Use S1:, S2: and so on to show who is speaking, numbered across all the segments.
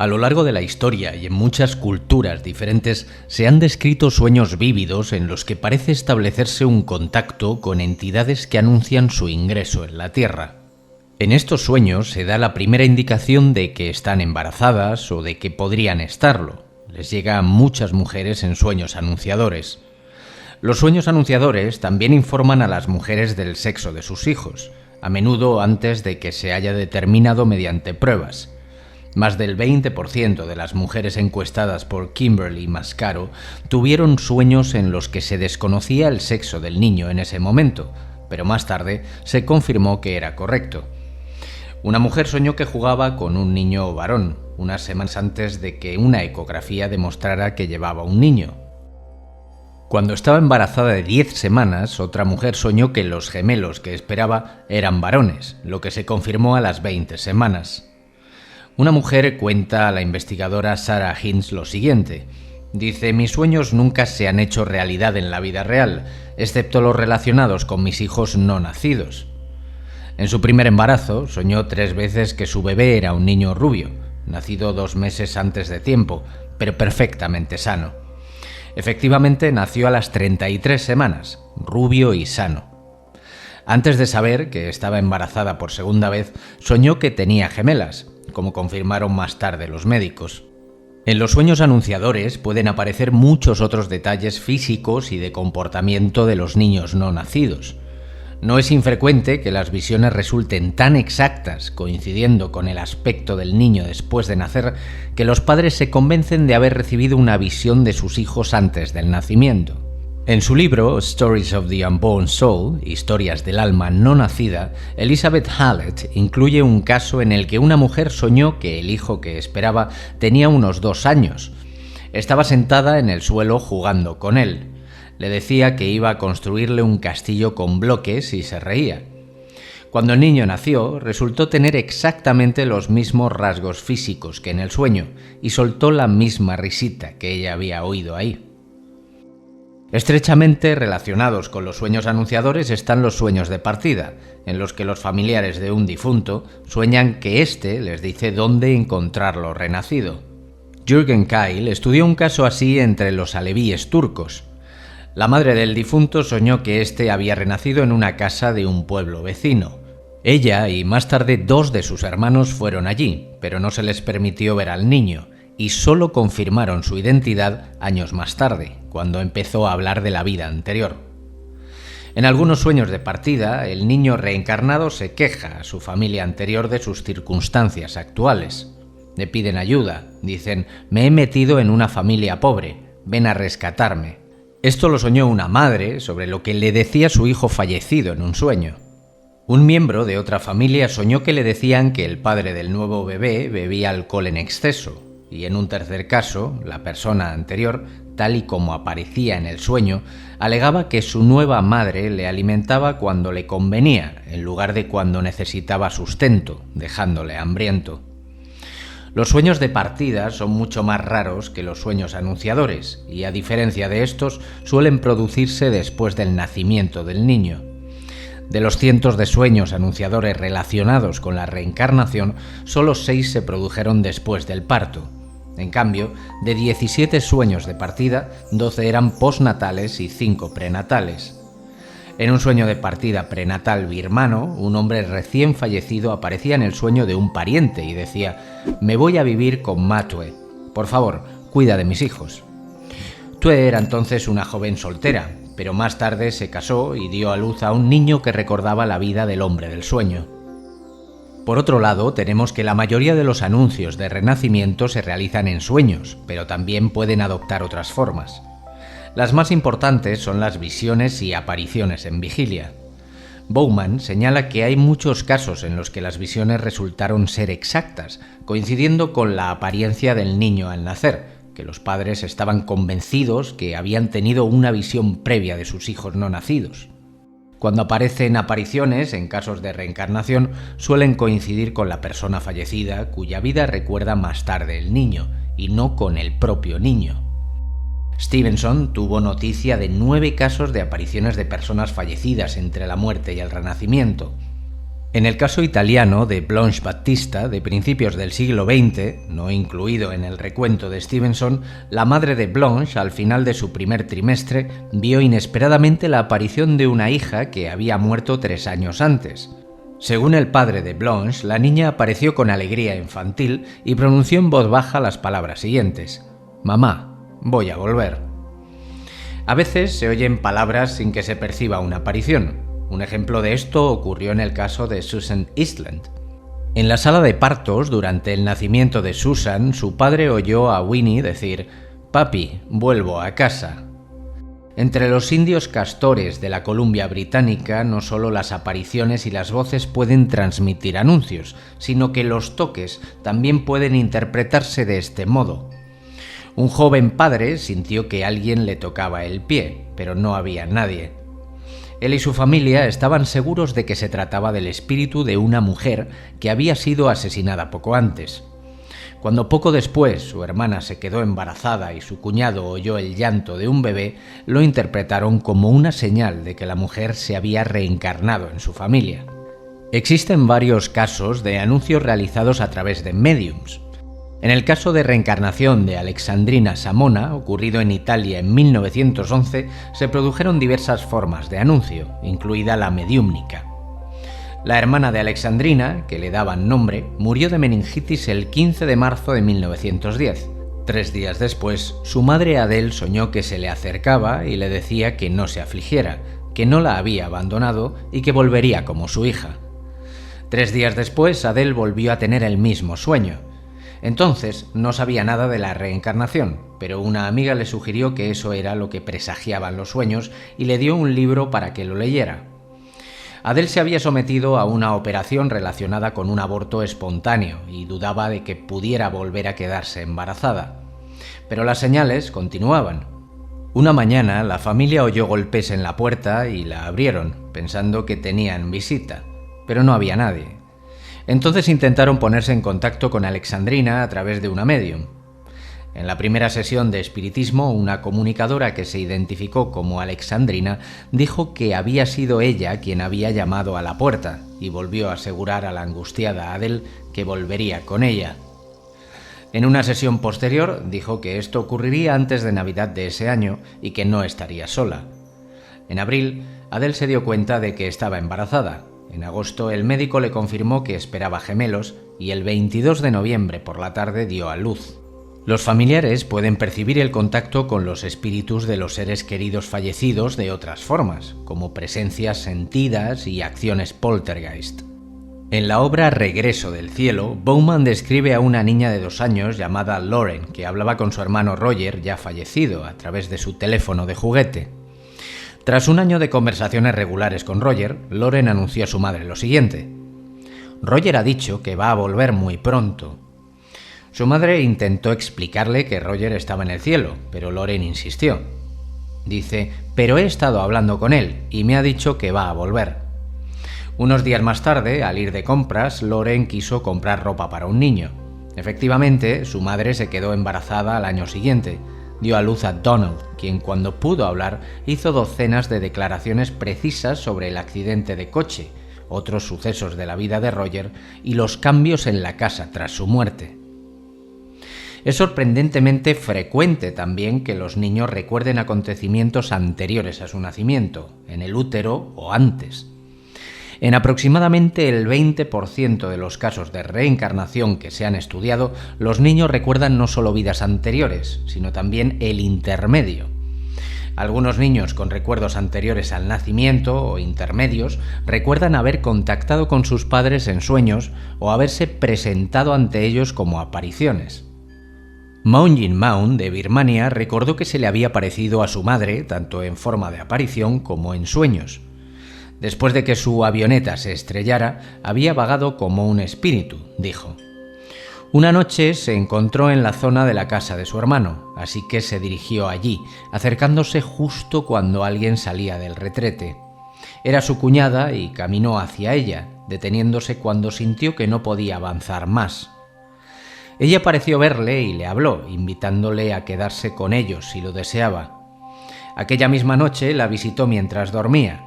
S1: A lo largo de la historia y en muchas culturas diferentes se han descrito sueños vívidos en los que parece establecerse un contacto con entidades que anuncian su ingreso en la Tierra. En estos sueños se da la primera indicación de que están embarazadas o de que podrían estarlo. Les llega a muchas mujeres en sueños anunciadores. Los sueños anunciadores también informan a las mujeres del sexo de sus hijos, a menudo antes de que se haya determinado mediante pruebas. Más del 20% de las mujeres encuestadas por Kimberly Mascaro tuvieron sueños en los que se desconocía el sexo del niño en ese momento, pero más tarde se confirmó que era correcto. Una mujer soñó que jugaba con un niño varón, unas semanas antes de que una ecografía demostrara que llevaba un niño. Cuando estaba embarazada de 10 semanas, otra mujer soñó que los gemelos que esperaba eran varones, lo que se confirmó a las 20 semanas. Una mujer cuenta a la investigadora Sarah Hinds lo siguiente. Dice: mis sueños nunca se han hecho realidad en la vida real, excepto los relacionados con mis hijos no nacidos. En su primer embarazo, soñó 3 veces que su bebé era un niño rubio, nacido 2 meses antes de tiempo, pero perfectamente sano. Efectivamente, nació a las 33 semanas, rubio y sano. Antes de saber que estaba embarazada por segunda vez, soñó que tenía gemelas, como confirmaron más tarde los médicos. En los sueños anunciadores pueden aparecer muchos otros detalles físicos y de comportamiento de los niños no nacidos. No es infrecuente que las visiones resulten tan exactas, coincidiendo con el aspecto del niño después de nacer, que los padres se convencen de haber recibido una visión de sus hijos antes del nacimiento. En su libro Stories of the Unborn Soul, Historias del alma no nacida, Elizabeth Hallett incluye un caso en el que una mujer soñó que el hijo que esperaba tenía unos 2 años. Estaba sentada en el suelo jugando con él. Le decía que iba a construirle un castillo con bloques y se reía. Cuando el niño nació, resultó tener exactamente los mismos rasgos físicos que en el sueño y soltó la misma risita que ella había oído ahí. Estrechamente relacionados con los sueños anunciadores están los sueños de partida, en los que los familiares de un difunto sueñan que éste les dice dónde encontrarlo renacido. Jürgen Keil estudió un caso así entre los alevíes turcos. La madre del difunto soñó que éste había renacido en una casa de un pueblo vecino. Ella y más tarde 2 de sus hermanos fueron allí, pero no se les permitió ver al niño, y solo confirmaron su identidad años más tarde, cuando empezó a hablar de la vida anterior. En algunos sueños de partida, el niño reencarnado se queja a su familia anterior de sus circunstancias actuales. Le piden ayuda, dicen: me he metido en una familia pobre, ven a rescatarme. Esto lo soñó una madre sobre lo que le decía su hijo fallecido en un sueño. Un miembro de otra familia soñó que le decían que el padre del nuevo bebé bebía alcohol en exceso, y en un tercer caso, la persona anterior, tal y como aparecía en el sueño, alegaba que su nueva madre le alimentaba cuando le convenía, en lugar de cuando necesitaba sustento, dejándole hambriento. Los sueños de partida son mucho más raros que los sueños anunciadores y, a diferencia de estos, suelen producirse después del nacimiento del niño. De los cientos de sueños anunciadores relacionados con la reencarnación, solo 6 se produjeron después del parto. En cambio, de 17 sueños de partida, 12 eran postnatales y 5 prenatales. En un sueño de partida prenatal birmano, un hombre recién fallecido aparecía en el sueño de un pariente y decía: me voy a vivir con Ma Tue. Por favor, cuida de mis hijos. Tue era entonces una joven soltera, pero más tarde se casó y dio a luz a un niño que recordaba la vida del hombre del sueño. Por otro lado, tenemos que la mayoría de los anuncios de renacimiento se realizan en sueños, pero también pueden adoptar otras formas. Las más importantes son las visiones y apariciones en vigilia. Bowman señala que hay muchos casos en los que las visiones resultaron ser exactas, coincidiendo con la apariencia del niño al nacer, que los padres estaban convencidos que habían tenido una visión previa de sus hijos no nacidos. Cuando aparecen apariciones en casos de reencarnación, suelen coincidir con la persona fallecida, cuya vida recuerda más tarde el niño, y no con el propio niño. Stevenson tuvo noticia de 9 casos de apariciones de personas fallecidas entre la muerte y el renacimiento. En el caso italiano de Blanche Battista, de principios del siglo XX, no incluido en el recuento de Stevenson, la madre de Blanche, al final de su primer trimestre, vio inesperadamente la aparición de una hija que había muerto 3 años antes. Según el padre de Blanche, la niña apareció con alegría infantil y pronunció en voz baja las palabras siguientes: «Mamá, voy a volver». A veces se oyen palabras sin que se perciba una aparición. Un ejemplo de esto ocurrió en el caso de Susan Eastland. En la sala de partos, durante el nacimiento de Susan, su padre oyó a Winnie decir: «Papi, vuelvo a casa». Entre los indios castores de la Columbia Británica, no solo las apariciones y las voces pueden transmitir anuncios, sino que los toques también pueden interpretarse de este modo. Un joven padre sintió que alguien le tocaba el pie, pero no había nadie. Él y su familia estaban seguros de que se trataba del espíritu de una mujer que había sido asesinada poco antes. Cuando poco después su hermana se quedó embarazada y su cuñado oyó el llanto de un bebé, lo interpretaron como una señal de que la mujer se había reencarnado en su familia. Existen varios casos de anuncios realizados a través de médiums. En el caso de reencarnación de Alexandrina Samona, ocurrido en Italia en 1911, se produjeron diversas formas de anuncio, incluida la mediúmnica. La hermana de Alexandrina, que le daban nombre, murió de meningitis el 15 de marzo de 1910. 3 días después, su madre Adele soñó que se le acercaba y le decía que no se afligiera, que no la había abandonado y que volvería como su hija. 3 días después, Adele volvió a tener el mismo sueño. Entonces no sabía nada de la reencarnación, pero una amiga le sugirió que eso era lo que presagiaban los sueños y le dio un libro para que lo leyera. Adele se había sometido a una operación relacionada con un aborto espontáneo y dudaba de que pudiera volver a quedarse embarazada. Pero las señales continuaban. Una mañana la familia oyó golpes en la puerta y la abrieron, pensando que tenían visita, pero no había nadie. Entonces intentaron ponerse en contacto con Alexandrina a través de una médium. En la primera sesión de espiritismo, una comunicadora que se identificó como Alexandrina dijo que había sido ella quien había llamado a la puerta y volvió a asegurar a la angustiada Adele que volvería con ella. En una sesión posterior dijo que esto ocurriría antes de Navidad de ese año y que no estaría sola. En abril, Adele se dio cuenta de que estaba embarazada. En agosto, el médico le confirmó que esperaba gemelos y el 22 de noviembre por la tarde dio a luz. Los familiares pueden percibir el contacto con los espíritus de los seres queridos fallecidos de otras formas, como presencias sentidas y acciones poltergeist. En la obra Regreso del cielo, Bowman describe a una niña de 2 años llamada Lauren, que hablaba con su hermano Roger, ya fallecido, a través de su teléfono de juguete. Tras un año de conversaciones regulares con Roger, Lauren anunció a su madre lo siguiente: «Roger ha dicho que va a volver muy pronto». Su madre intentó explicarle que Roger estaba en el cielo, pero Lauren insistió. Dice: «Pero he estado hablando con él y me ha dicho que va a volver». Unos días más tarde, al ir de compras, Lauren quiso comprar ropa para un niño. Efectivamente, su madre se quedó embarazada al año siguiente. Dio a luz a Donald, quien cuando pudo hablar hizo docenas de declaraciones precisas sobre el accidente de coche, otros sucesos de la vida de Roger y los cambios en la casa tras su muerte. Es sorprendentemente frecuente también que los niños recuerden acontecimientos anteriores a su nacimiento, en el útero o antes. En aproximadamente el 20% de los casos de reencarnación que se han estudiado, los niños recuerdan no solo vidas anteriores, sino también el intermedio. Algunos niños con recuerdos anteriores al nacimiento o intermedios recuerdan haber contactado con sus padres en sueños o haberse presentado ante ellos como apariciones. Maungin Maung, de Birmania, recordó que se le había parecido a su madre, tanto en forma de aparición como en sueños. Después de que su avioneta se estrellara, había vagado como un espíritu, dijo. Una noche se encontró en la zona de la casa de su hermano, así que se dirigió allí, acercándose justo cuando alguien salía del retrete. Era su cuñada y caminó hacia ella, deteniéndose cuando sintió que no podía avanzar más. Ella pareció verle y le habló, invitándole a quedarse con ellos si lo deseaba. Aquella misma noche la visitó mientras dormía.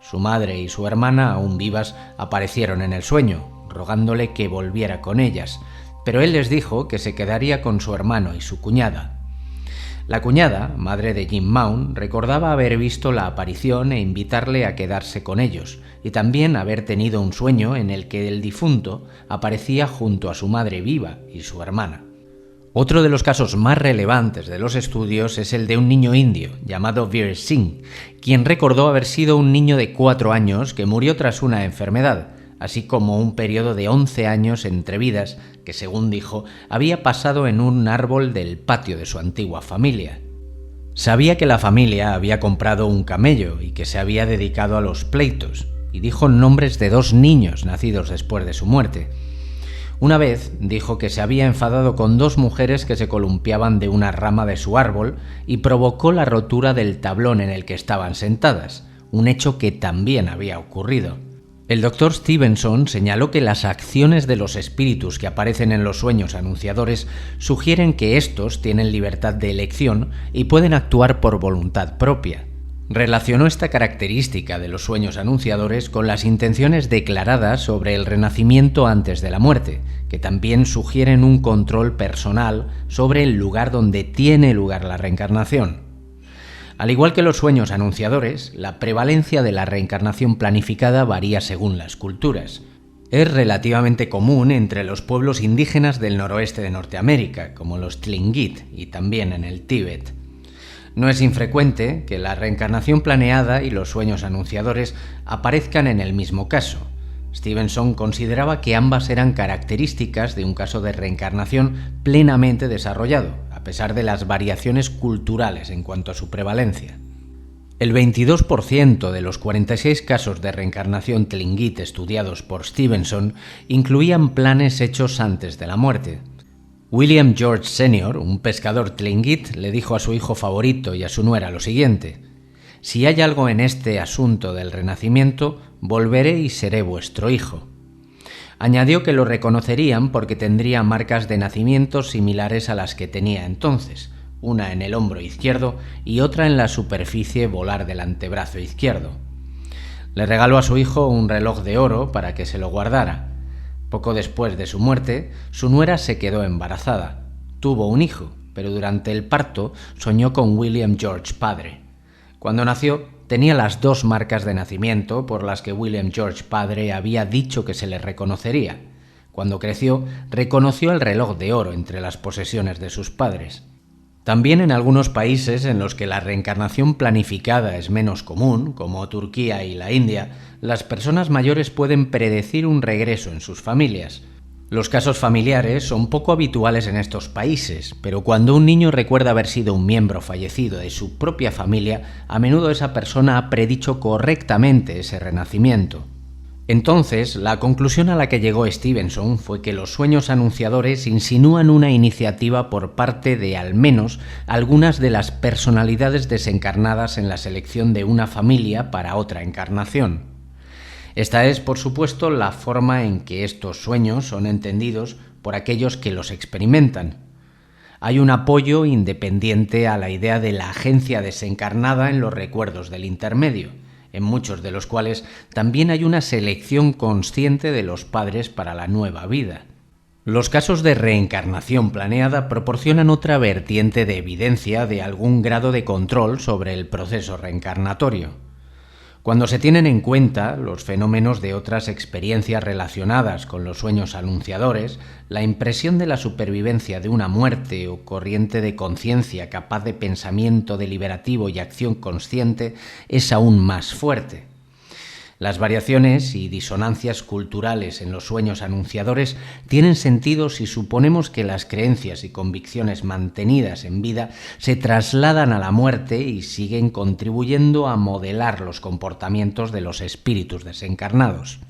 S1: Su madre y su hermana, aún vivas, aparecieron en el sueño, rogándole que volviera con ellas, pero él les dijo que se quedaría con su hermano y su cuñada. La cuñada, madre de Jim Mount, recordaba haber visto la aparición e invitarle a quedarse con ellos, y también haber tenido un sueño en el que el difunto aparecía junto a su madre viva y su hermana. Otro de los casos más relevantes de los estudios es el de un niño indio llamado Veer Singh, quien recordó haber sido un niño de 4 años que murió tras una enfermedad, así como un periodo de 11 años entre vidas que, según dijo, había pasado en un árbol del patio de su antigua familia. Sabía que la familia había comprado un camello y que se había dedicado a los pleitos, y dijo nombres de 2 niños nacidos después de su muerte. Una vez dijo que se había enfadado con 2 mujeres que se columpiaban de una rama de su árbol y provocó la rotura del tablón en el que estaban sentadas, un hecho que también había ocurrido. El Dr. Stevenson señaló que las acciones de los espíritus que aparecen en los sueños anunciadores sugieren que estos tienen libertad de elección y pueden actuar por voluntad propia. Relacionó esta característica de los sueños anunciadores con las intenciones declaradas sobre el renacimiento antes de la muerte, que también sugieren un control personal sobre el lugar donde tiene lugar la reencarnación. Al igual que los sueños anunciadores, la prevalencia de la reencarnación planificada varía según las culturas. Es relativamente común entre los pueblos indígenas del noroeste de Norteamérica, como los Tlingit, y también en el Tíbet. No es infrecuente que la reencarnación planeada y los sueños anunciadores aparezcan en el mismo caso. Stevenson consideraba que ambas eran características de un caso de reencarnación plenamente desarrollado, a pesar de las variaciones culturales en cuanto a su prevalencia. El 22% de los 46 casos de reencarnación Tlingit estudiados por Stevenson incluían planes hechos antes de la muerte. William George Sr., un pescador Tlingit, le dijo a su hijo favorito y a su nuera lo siguiente: «Si hay algo en este asunto del renacimiento, volveré y seré vuestro hijo». Añadió que lo reconocerían porque tendría marcas de nacimiento similares a las que tenía entonces, una en el hombro izquierdo y otra en la superficie volar del antebrazo izquierdo. Le regaló a su hijo un reloj de oro para que se lo guardara. Poco después de su muerte, su nuera se quedó embarazada. Tuvo un hijo, pero durante el parto soñó con William George padre. Cuando nació, tenía las 2 marcas de nacimiento por las que William George padre había dicho que se le reconocería. Cuando creció, reconoció el reloj de oro entre las posesiones de sus padres. También en algunos países en los que la reencarnación planificada es menos común, como Turquía y la India, las personas mayores pueden predecir un regreso en sus familias. Los casos familiares son poco habituales en estos países, pero cuando un niño recuerda haber sido un miembro fallecido de su propia familia, a menudo esa persona ha predicho correctamente ese renacimiento. Entonces, la conclusión a la que llegó Stevenson fue que los sueños anunciadores insinúan una iniciativa por parte de al menos algunas de las personalidades desencarnadas en la selección de una familia para otra encarnación. Esta es, por supuesto, la forma en que estos sueños son entendidos por aquellos que los experimentan. Hay un apoyo independiente a la idea de la agencia desencarnada en los recuerdos del intermedio, en muchos de los cuales también hay una selección consciente de los padres para la nueva vida. Los casos de reencarnación planeada proporcionan otra vertiente de evidencia de algún grado de control sobre el proceso reencarnatorio. Cuando se tienen en cuenta los fenómenos de otras experiencias relacionadas con los sueños anunciadores, la impresión de la supervivencia de una muerte o corriente de conciencia capaz de pensamiento deliberativo y acción consciente es aún más fuerte. Las variaciones y disonancias culturales en los sueños anunciadores tienen sentido si suponemos que las creencias y convicciones mantenidas en vida se trasladan a la muerte y siguen contribuyendo a modelar los comportamientos de los espíritus desencarnados.